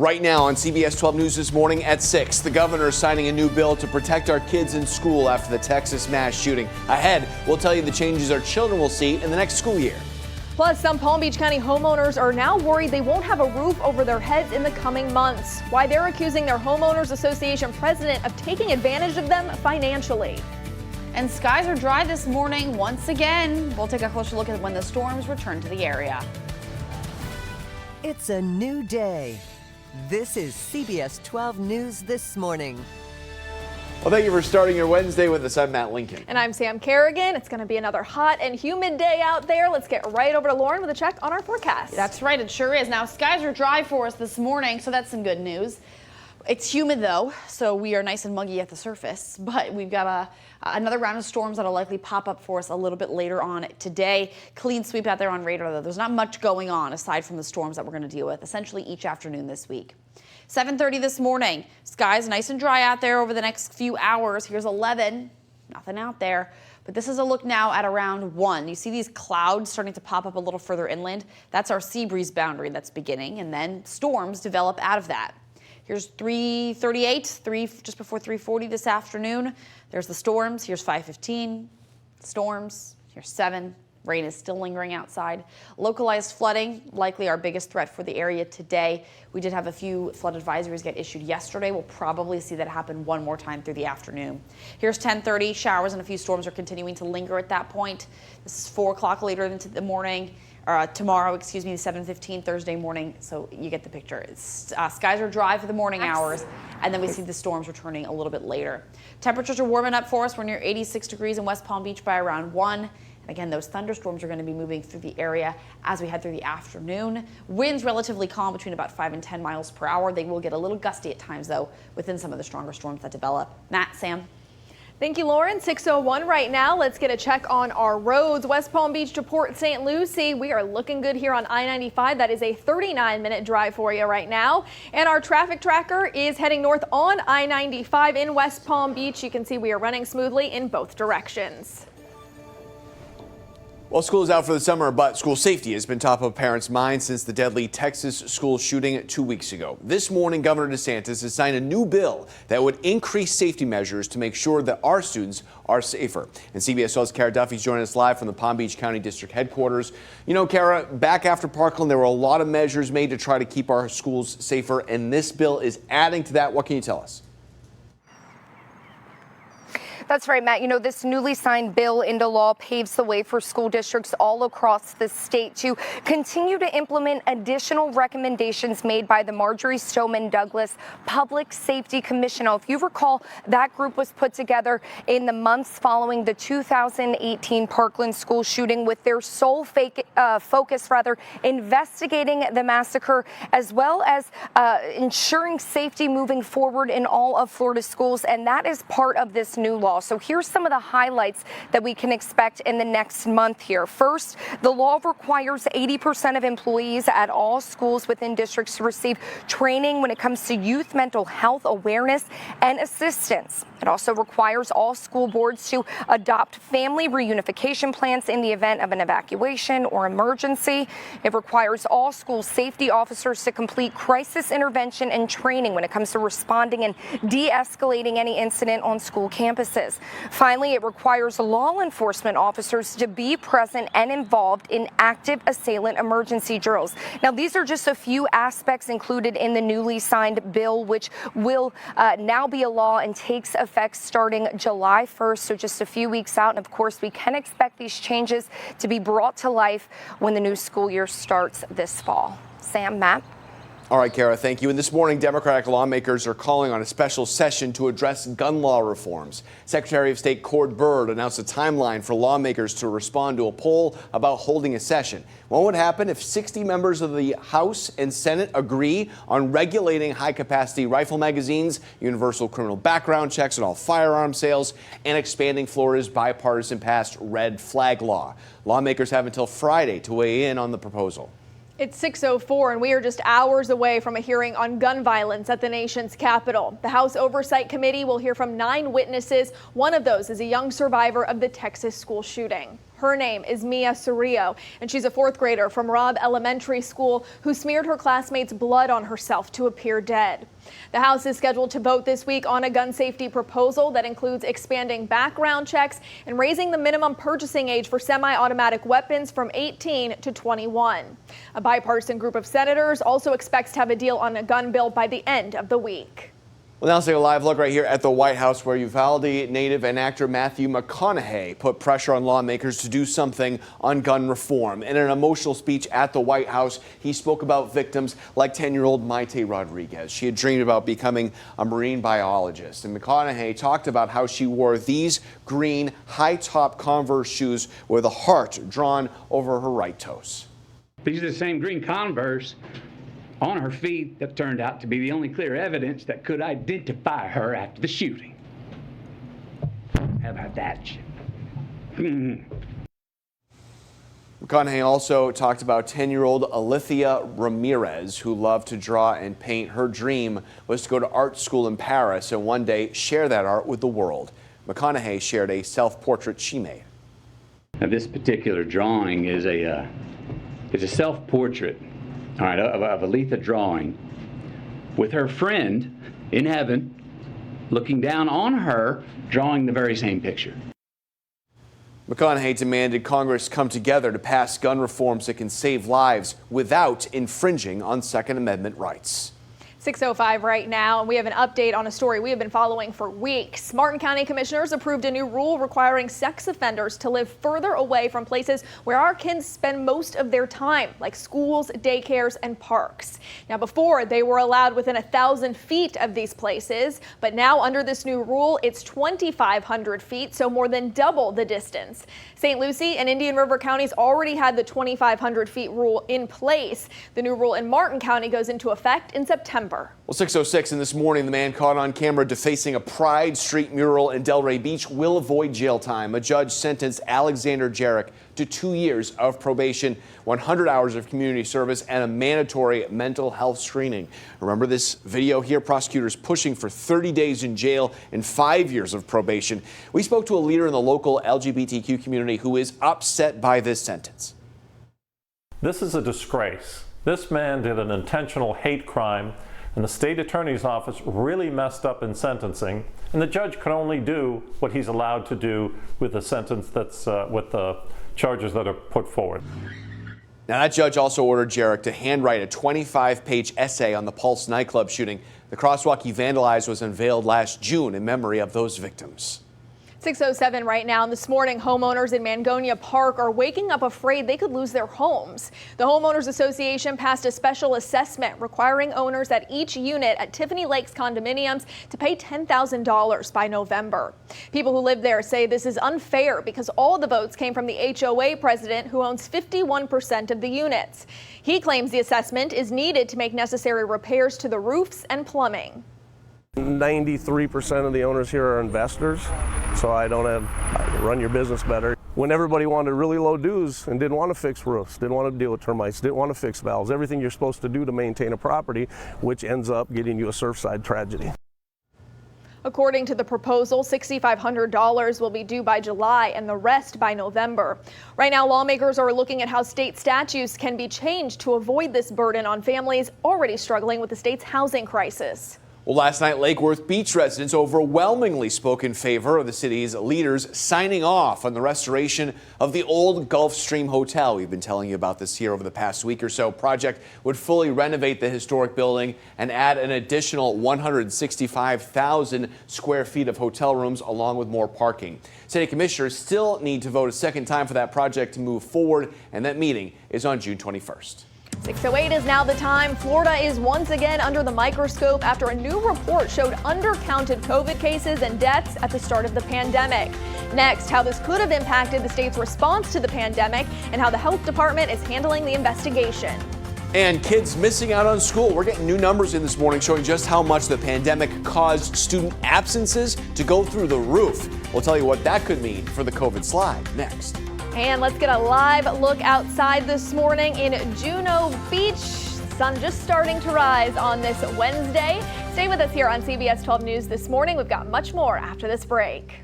Right now on CBS 12 News this morning at 6, the governor is signing a new bill to protect our kids in school after the Texas mass shooting. Ahead, we'll tell you the changes our children will see in the next school year. Plus, some Palm Beach County homeowners are now worried they won't have a roof over their heads in the coming months. Why they're accusing their Homeowners Association president of taking advantage of them financially. And skies are dry this morning once again. We'll take a closer look at when the storms return to the area. It's a new day. This is CBS 12 News This Morning. Well, thank you for starting your Wednesday with us. I'm Matt Lincoln. And I'm Sam Kerrigan. It's going to be another hot and humid day out there. Let's get right over to Lauren with a check on our forecast. That's right, it sure is. Now, skies are dry for us this morning, so that's some good news. It's humid, though, so we are nice and muggy at the surface, but we've got another round of storms that'll likely pop up for us a little bit later on today. Clean sweep out there on radar, though. There's not much going on aside from the storms that we're going to deal with, essentially each afternoon this week. 7:30 this morning, skies nice and dry out there over the next few hours. Here's 11, nothing out there. But this is a look now at around 1. You see these clouds starting to pop up a little further inland. That's our sea breeze boundary that's beginning, and then storms develop out of that. Here's 3:38, just before 3:40 this afternoon. There's the storms. Here's 5:15, storms. Here's 7. Rain is still lingering outside. Localized flooding, likely our biggest threat for the area today. We did have a few flood advisories get issued yesterday. We'll probably see that happen one more time through the afternoon. Here's 10:30. Showers and a few storms are continuing to linger at that point. This is 4 o'clock later into the morning. Tomorrow, 7:15 Thursday morning. So you get the picture. Skies are dry for the morning hours, and then we see the storms returning a little bit later. Temperatures are warming up for us. We're near 86 degrees in West Palm Beach by around 1. And again, those thunderstorms are going to be moving through the area as we head through the afternoon. Winds relatively calm between about 5 and 10 miles per hour. They will get a little gusty at times, though, within some of the stronger storms that develop. Matt, Sam. Thank you, Lauren. 6:01 right now. Let's get a check on our roads. West Palm Beach to Port St. Lucie. We are looking good here on I-95. That is a 39-minute drive for you right now. And our traffic tracker is heading north on I-95 in West Palm Beach. You can see we are running smoothly in both directions. Well, school is out for the summer, but school safety has been top of parents' minds since the deadly Texas school shooting 2 weeks ago. This morning, Governor DeSantis has signed a new bill that would increase safety measures to make sure that our students are safer. And CBS 12's Kara Duffy's joining us live from the Palm Beach County District headquarters. You know, Kara, back after Parkland, there were a lot of measures made to try to keep our schools safer, and this bill is adding to that. What can you tell us? That's right, Matt. You know, this newly signed bill into law paves the way for school districts all across the state to continue to implement additional recommendations made by the Marjory Stoneman Douglas Public Safety Commission. Now, if you recall, that group was put together in the months following the 2018 Parkland school shooting with their sole focus, investigating the massacre as well as ensuring safety moving forward in all of Florida's schools. And that is part of this new law. So here's some of the highlights that we can expect in the next month here. First, the law requires 80% of employees at all schools within districts to receive training when it comes to youth mental health awareness and assistance. It also requires all school boards to adopt family reunification plans in the event of an evacuation or emergency. It requires all school safety officers to complete crisis intervention and training when it comes to responding and de-escalating any incident on school campuses. Finally, it requires law enforcement officers to be present and involved in active assailant emergency drills. Now, these are just a few aspects included in the newly signed bill, which will now be a law and takes effect starting July 1st, so just a few weeks out. And of course, we can expect these changes to be brought to life when the new school year starts this fall. Sam, Matt. All right, Kara, thank you. And this morning, Democratic lawmakers are calling on a special session to address gun law reforms. Secretary of State Cord Byrd announced a timeline for lawmakers to respond to a poll about holding a session. What would happen if 60 members of the House and Senate agree on regulating high-capacity rifle magazines, universal criminal background checks on all firearm sales, and expanding Florida's bipartisan passed red flag law? Lawmakers have until Friday to weigh in on the proposal. It's 6:04 and we are just hours away from a hearing on gun violence at the nation's capital. The House Oversight Committee will hear from 9 witnesses. One of those is a young survivor of the Texas school shooting. Her name is Mia Cerrillo, and she's a fourth grader from Robb Elementary School who smeared her classmates' blood on herself to appear dead. The House is scheduled to vote this week on a gun safety proposal that includes expanding background checks and raising the minimum purchasing age for semi-automatic weapons from 18 to 21. A bipartisan group of senators also expects to have a deal on a gun bill by the end of the week. Well, now let's take a live look right here at the White House, where Uvalde native and actor Matthew McConaughey put pressure on lawmakers to do something on gun reform. In an emotional speech at the White House, he spoke about victims like 10-year-old Maite Rodriguez. She had dreamed about becoming a marine biologist. And McConaughey talked about how she wore these green high-top Converse shoes with a heart drawn over her right toes. These are the same green Converse on her feet that turned out to be the only clear evidence that could identify her after the shooting. How about that? McConaughey also talked about 10-year-old Alithia Ramirez, who loved to draw and paint. Her dream was to go to art school in Paris and one day share that art with the world. McConaughey shared a self-portrait she made. Now, this particular drawing is a self-portrait, all right, of Alithia drawing with her friend in heaven looking down on her, drawing the very same picture. McConaughey demanded Congress come together to pass gun reforms that can save lives without infringing on Second Amendment rights. 6:05 right now, and we have an update on a story we have been following for weeks. Martin County commissioners approved a new rule requiring sex offenders to live further away from places where our kids spend most of their time, like schools, daycares, and parks. Now, before, they were allowed within 1,000 feet of these places, but now under this new rule, it's 2,500 feet, so more than double the distance. St. Lucie and Indian River counties already had the 2,500 feet rule in place. The new rule in Martin County goes into effect in September. Well, 6:06 in this morning, the man caught on camera defacing a Pride Street mural in Delray Beach will avoid jail time. A judge sentenced Alexander Jarek to 2 years of probation, 100 hours of community service, and a mandatory mental health screening. Remember this video here? Prosecutors pushing for 30 days in jail and 5 years of probation. We spoke to a leader in the local LGBTQ community who is upset by this sentence. This is a disgrace. This man did an intentional hate crime, and the state attorney's office really messed up in sentencing, and the judge could only do what he's allowed to do with the sentence that's with the charges that are put forward. Now, that judge also ordered Jarek to handwrite a 25-page essay on the Pulse nightclub shooting. The crosswalk he vandalized was unveiled last June in memory of those victims. 6:07 right now. And this morning, homeowners in Mangonia Park are waking up afraid they could lose their homes. The Homeowners Association passed a special assessment requiring owners at each unit at Tiffany Lakes condominiums to pay $10,000 by November. People who live there say this is unfair because all the votes came from the HOA president, who owns 51% of the units. He claims the assessment is needed to make necessary repairs to the roofs and plumbing. 93% of the owners here are investors, so I run your business better. When everybody wanted really low dues and didn't want to fix roofs, didn't want to deal with termites, didn't want to fix valves, everything you're supposed to do to maintain a property, which ends up getting you a Surfside tragedy. According to the proposal, $6,500 will be due by July and the rest by November. Right now, lawmakers are looking at how state statutes can be changed to avoid this burden on families already struggling with the state's housing crisis. Well, last night, Lake Worth Beach residents overwhelmingly spoke in favor of the city's leaders signing off on the restoration of the old Gulfstream Hotel. We've been telling you about this here over the past week or so. Project would fully renovate the historic building and add an additional 165,000 square feet of hotel rooms, along with more parking. City commissioners still need to vote a second time for that project to move forward, and that meeting is on June 21st. 6:08 is now the time. Florida is once again under the microscope after a new report showed undercounted COVID cases and deaths at the start of the pandemic. Next, how this could have impacted the state's response to the pandemic and how the health department is handling the investigation. And kids missing out on school. We're getting new numbers in this morning showing just how much the pandemic caused student absences to go through the roof. We'll tell you what that could mean for the COVID slide next. And let's get a live look outside this morning in Juno Beach. Sun just starting to rise on this Wednesday. Stay with us here on CBS 12 News this morning. We've got much more after this break.